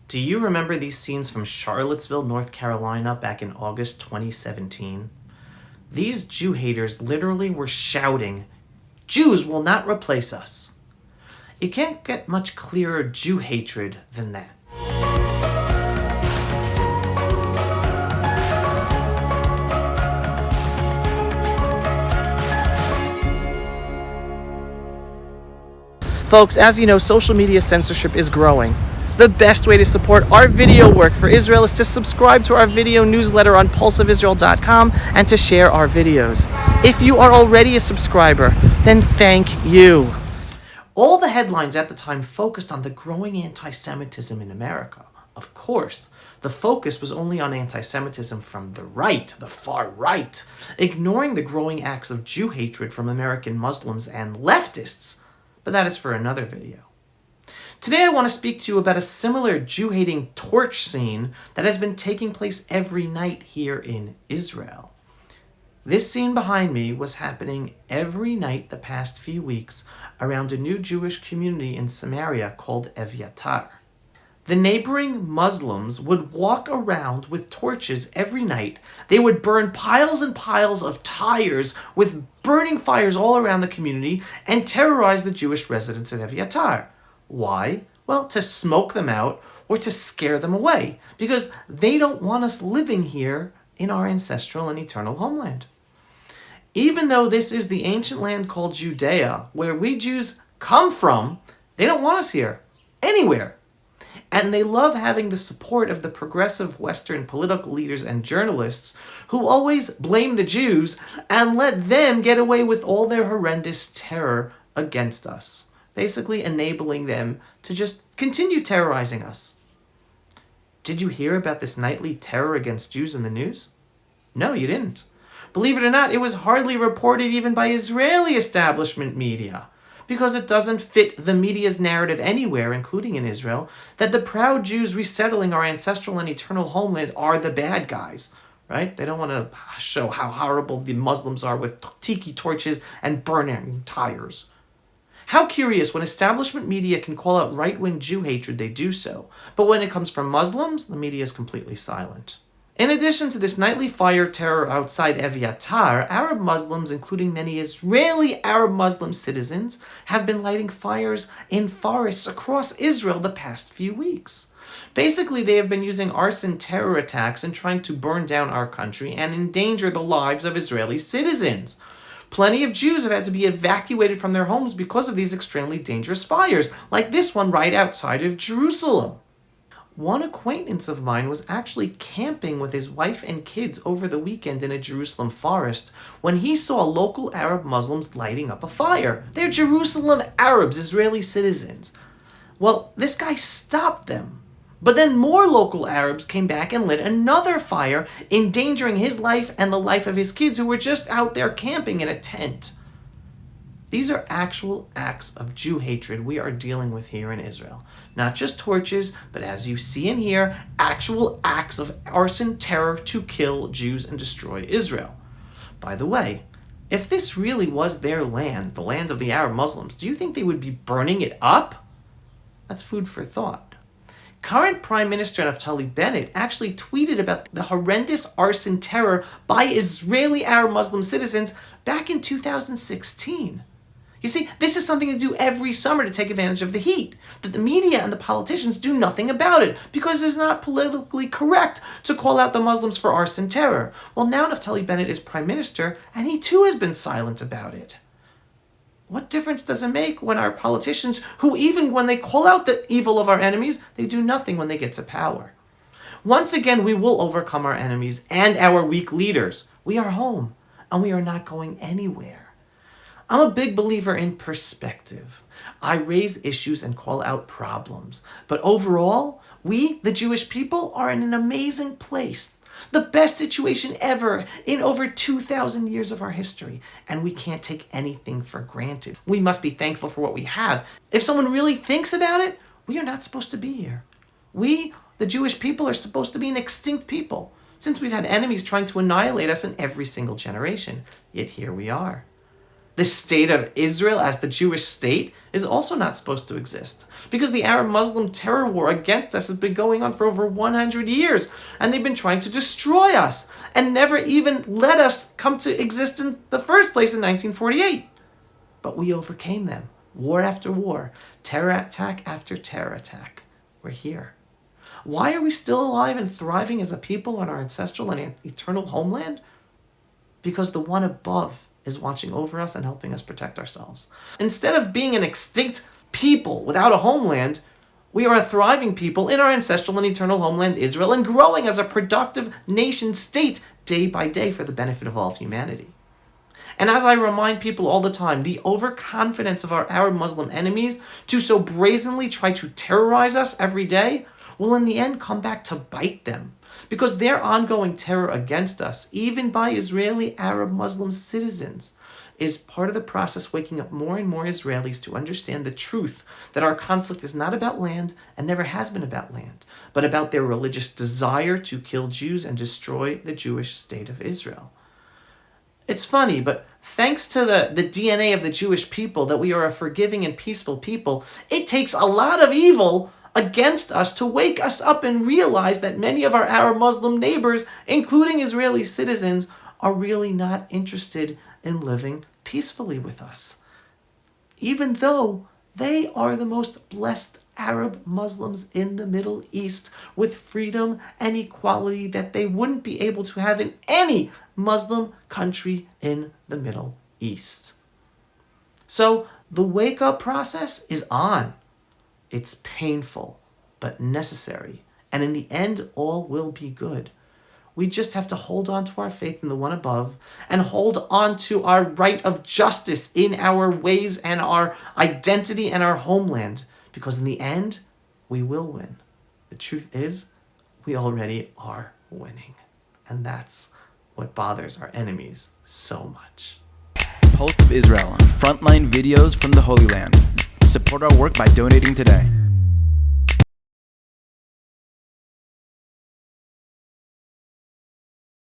Do you remember these scenes from Charlottesville, North Carolina back in August 2017? These Jew haters literally were shouting, "Jews will not replace us." You can't get much clearer Jew hatred than that. Folks, as you know, social media censorship is growing. The best way to support our video work for Israel is to subscribe to our video newsletter on pulseofisrael.com and to share our videos. If you are already a subscriber, then thank you. All the headlines at the time focused on the growing anti-Semitism in America. Of course, the focus was only on anti-Semitism from the right, the far right, ignoring the growing acts of Jew hatred from American Muslims and leftists. But that is for another video. Today I want to speak to you about a similar Jew-hating torch scene that has been taking place every night here in Israel. This scene behind me was happening every night the past few weeks around a new Jewish community in Samaria called Evyatar. The neighboring Muslims would walk around with torches every night. They would burn piles and piles of tires with burning fires all around the community and terrorize the Jewish residents at Evyatar. Why? Well, to smoke them out or to scare them away, because they don't want us living here in our ancestral and eternal homeland. Even though this is the ancient land called Judea, where we Jews come from, they don't want us here, anywhere. And they love having the support of the progressive Western political leaders and journalists who always blame the Jews and let them get away with all their horrendous terror against us, basically enabling them to just continue terrorizing us. Did you hear about this nightly terror against Jews in the news? No, you didn't. Believe it or not, it was hardly reported even by Israeli establishment media, because it doesn't fit the media's narrative anywhere, including in Israel, that the proud Jews resettling our ancestral and eternal homeland are the bad guys, right? They don't want to show how horrible the Muslims are with Tiki torches and burning tires. How curious, when establishment media can call out right-wing Jew hatred, they do so. But when it comes from Muslims, the media is completely silent. In addition to this nightly fire terror outside Evyatar, Arab Muslims, including many Israeli Arab Muslim citizens, have been lighting fires in forests across Israel the past few weeks. Basically, they have been using arson terror attacks and trying to burn down our country and endanger the lives of Israeli citizens. Plenty of Jews have had to be evacuated from their homes because of these extremely dangerous fires, like this one right outside of Jerusalem. One acquaintance of mine was actually camping with his wife and kids over the weekend in a Jerusalem forest when he saw local Arab Muslims lighting up a fire. They're Jerusalem Arabs, Israeli citizens. Well, this guy stopped them. But then more local Arabs came back and lit another fire, endangering his life and the life of his kids who were just out there camping in a tent. These are actual acts of Jew hatred we are dealing with here in Israel. Not just torches, but as you see and hear, actual acts of arson terror to kill Jews and destroy Israel. By the way, if this really was their land, the land of the Arab Muslims, do you think they would be burning it up? That's food for thought. Current Prime Minister Naftali Bennett actually tweeted about the horrendous arson terror by Israeli Arab Muslim citizens back in 2016. You see, this is something to do every summer to take advantage of the heat. That the media and the politicians do nothing about it because it's not politically correct to call out the Muslims for arson terror. Well, now Naftali Bennett is Prime Minister and he too has been silent about it. What difference does it make when our politicians, who even when they call out the evil of our enemies, they do nothing when they get to power? Once again, we will overcome our enemies and our weak leaders. We are home and we are not going anywhere. I'm a big believer in perspective. I raise issues and call out problems. But overall, we, the Jewish people, are in an amazing place. The best situation ever in over 2,000 years of our history. And we can't take anything for granted. We must be thankful for what we have. If someone really thinks about it, we are not supposed to be here. We, the Jewish people, are supposed to be an extinct people, since we've had enemies trying to annihilate us in every single generation. Yet here we are. The state of Israel as the Jewish state is also not supposed to exist, because the Arab-Muslim terror war against us has been going on for over 100 years, and they've been trying to destroy us and never even let us come to exist in the first place in 1948. But we overcame them, war after war, terror attack after terror attack. We're here. Why are we still alive and thriving as a people on our ancestral and eternal homeland? Because the one above is watching over us and helping us protect ourselves. Instead of being an extinct people without a homeland, we are a thriving people in our ancestral and eternal homeland Israel, and growing as a productive nation state day by day for the benefit of all of humanity. And as I remind people all the time, the overconfidence of our Arab Muslim enemies to so brazenly try to terrorize us every day will in the end come back to bite them, because their ongoing terror against us, even by Israeli Arab Muslim citizens, is part of the process waking up more and more Israelis to understand the truth that our conflict is not about land and never has been about land, but about their religious desire to kill Jews and destroy the Jewish state of Israel. It's funny, but thanks to the DNA of the Jewish people, that we are a forgiving and peaceful people, it takes a lot of evil against us to wake us up and realize that many of our Arab Muslim neighbors, including Israeli citizens, are really not interested in living peacefully with us, even though they are the most blessed Arab Muslims in the Middle East, with freedom and equality that they wouldn't be able to have in any Muslim country in the Middle East. So the wake-up process is on. It's painful, but necessary. And in the end, all will be good. We just have to hold on to our faith in the one above and hold on to our right of justice in our ways and our identity and our homeland. Because in the end, we will win. The truth is, we already are winning. And that's what bothers our enemies so much. Pulse of Israel, frontline videos from the Holy Land. Support our work by donating today.